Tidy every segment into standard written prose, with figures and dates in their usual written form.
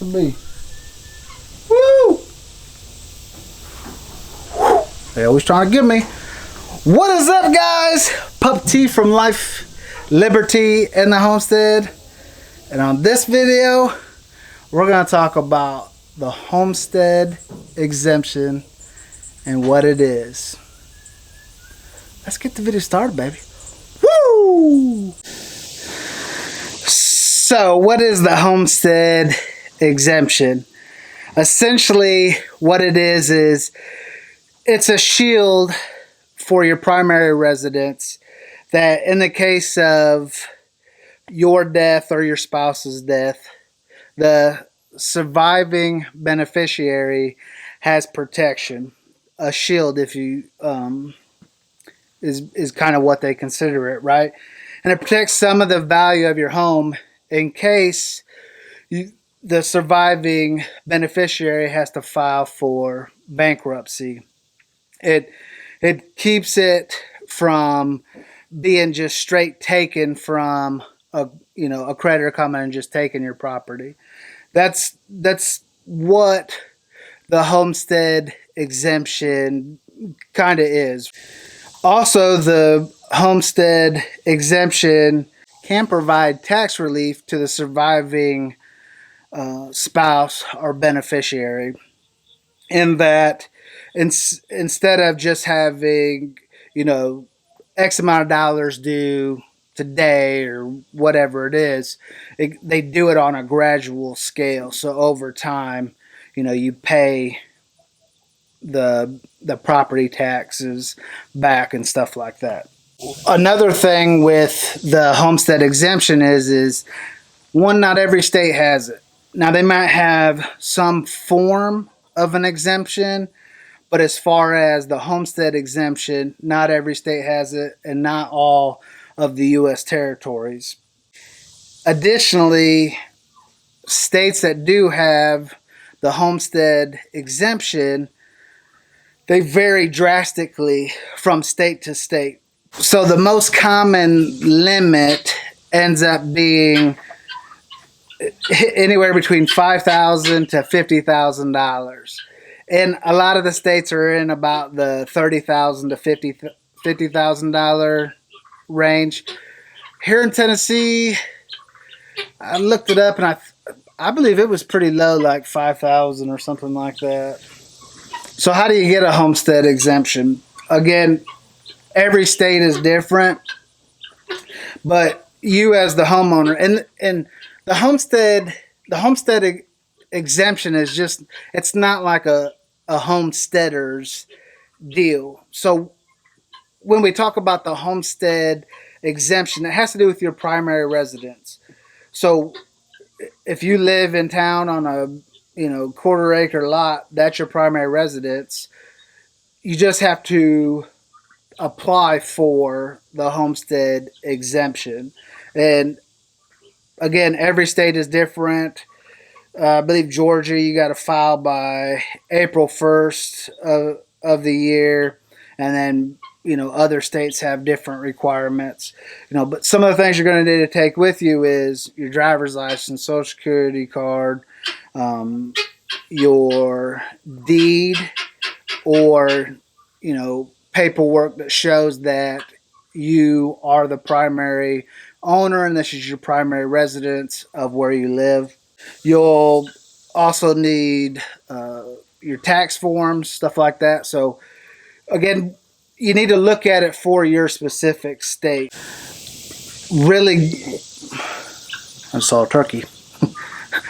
to be. Woo! They always trying to get me. What is up, guys? Pup T from Life, Liberty, and the Homestead. And on this video, we're going to talk about the Homestead Exemption and what it is. Let's get the video started, baby. Woo! So, what is the Homestead Exemption? Essentially, what it is it's a shield for your primary residence that in the case of your death or your spouse's death, the surviving beneficiary has protection. A shield, if you is kind of what they consider it, right? And it protects some of the value of your home in case the surviving beneficiary has to file for bankruptcy. It keeps it from being just straight taken from a creditor coming and just taking your property. That's what the Homestead Exemption kind of is. Also, the Homestead Exemption can provide tax relief to the surviving spouse or beneficiary, in that instead of just having, X amount of dollars due today or whatever it is, they do it on a gradual scale. So over time, you pay the property taxes back and stuff like that. Another thing with the Homestead Exemption is one, not every state has it. Now, they might have some form of an exemption, but as far as the Homestead Exemption, not every state has it, and not all of the U.S. territories. Additionally, states that do have the Homestead Exemption, they vary drastically from state to state. So the most common limit ends up being anywhere between $5,000 to $50,000. And a lot of the states are in about the $30,000 to $50,000 range. Here in Tennessee, I looked it up and I believe it was pretty low, like $5,000 or something like that. So how do you get a Homestead Exemption? Again, every state is different, but you as the homeowner, and the Homestead Exemption is just, it's not like a homesteader's deal. So when we talk about the Homestead Exemption, it has to do with your primary residence. So if you live in town on a quarter acre lot, that's your primary residence. You just have to apply for the Homestead Exemption. And again, every state is different. I believe Georgia, you got to file by April 1st of the year. And then, other states have different requirements. But some of the things you're going to need to take with you is your driver's license, social security card, your deed, or, paperwork that shows that you are the primary owner and this is your primary residence of where you live. You'll also need your tax forms, stuff like that. So again, you need to look at it for your specific state. Really, I saw a turkey.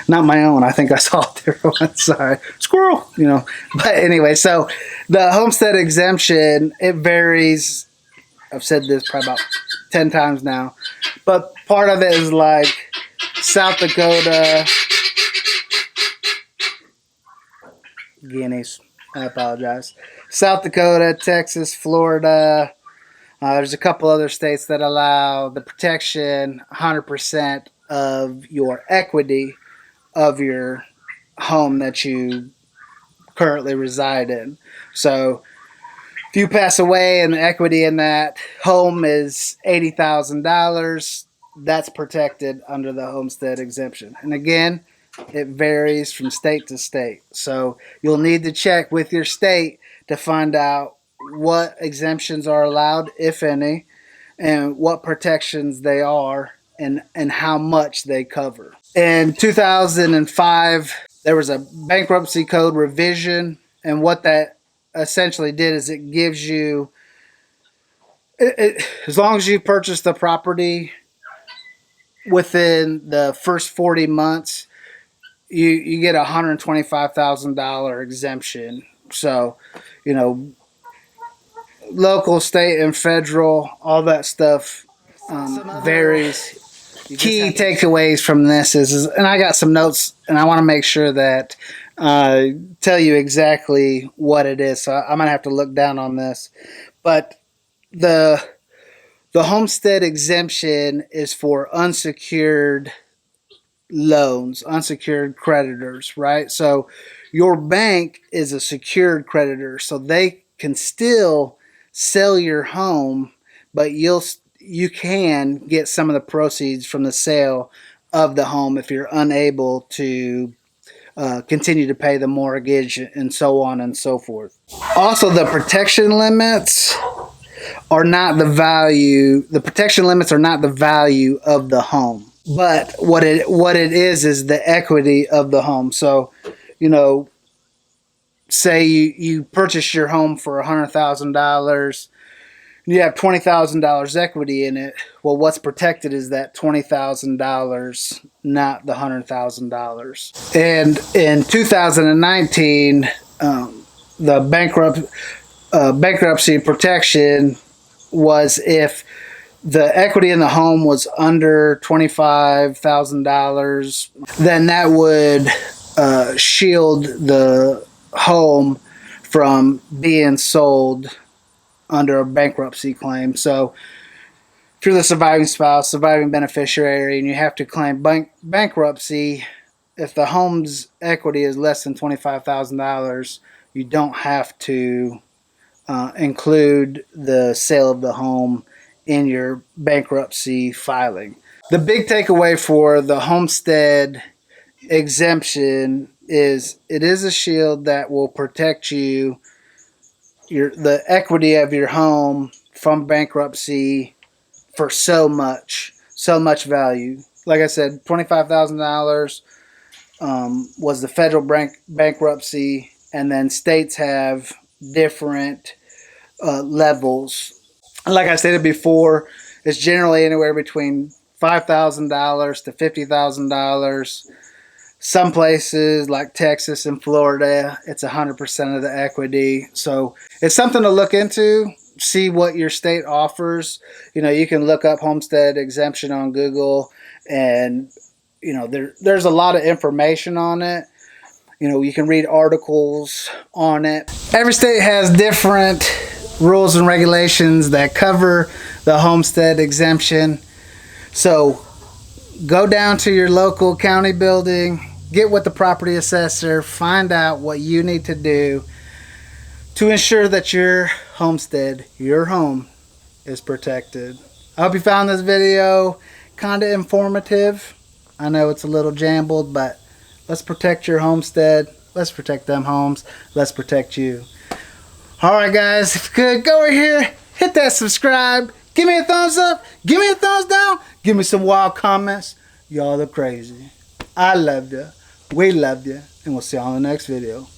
Not my own. I think I saw it there once. Sorry. Squirrel, But anyway, so the Homestead Exemption, it varies. I've said this probably about 10 times now. But part of it is like South Dakota. Guineas. I apologize. South Dakota, Texas, Florida. There's a couple other states that allow the protection 100% of your equity of your home that you currently reside in. So if you pass away and the equity in that home is $80,000, that's protected under the Homestead Exemption. And again, it varies from state to state. So you'll need to check with your state to find out what exemptions are allowed, if any, and what protections they are, and how much they cover. In 2005, there was a bankruptcy code revision, and what that essentially did is it gives you, as long as you purchase the property within the first 40 months, you get a $125,000 exemption. So, you know, local, state, and federal, all that stuff varies. Key takeaways from this is, and I got some notes, and I want to make sure that tell you exactly what it is. So I'm gonna have to look down on this, but the homestead exemption is for unsecured loans, unsecured creditors, right? So your bank is a secured creditor, so they can still sell your home, but you can get some of the proceeds from the sale of the home if you're unable to continue to pay the mortgage and so on and so forth. Also, the protection limits are not the value. The protection limits are not the value of the home, but what it is the equity of the home. So, you know, say you purchase your home for $100,000. You have $20,000 equity in it. Well, what's protected is that $20,000, not the $100,000. And in 2019, the bankruptcy protection was if the equity in the home was under $25,000, then that would shield the home from being sold under a bankruptcy claim. So if you're the surviving spouse, surviving beneficiary, and you have to claim bankruptcy, if the home's equity is less than $25,000, you don't have to include the sale of the home in your bankruptcy filing. The big takeaway for the homestead exemption is it is a shield that will protect you, the equity of your home, from bankruptcy for so much value. Like I said, $25,000 was the federal bankruptcy, and then states have different levels. Like I stated before, it's generally anywhere between $5,000 to $50,000. Some places like Texas and Florida, it's 100% of the equity. So it's something to look into. See what your state offers. You know, you can look up homestead exemption on Google, and you know there's a lot of information on it. You know, you can read articles on it. Every state has different rules and regulations that cover the homestead exemption. So go down to your local county building, get with the property assessor, find out what you need to do to ensure that your homestead, your home, is protected. I hope you found this video kind of informative. I know it's a little jambled, but let's protect your homestead. Let's protect them homes. Let's protect you. Alright guys, if you could, go over here, hit that subscribe, give me a thumbs up, give me a thumbs down, give me some wild comments. Y'all are crazy. I love you. We love you. And we'll see you on the next video.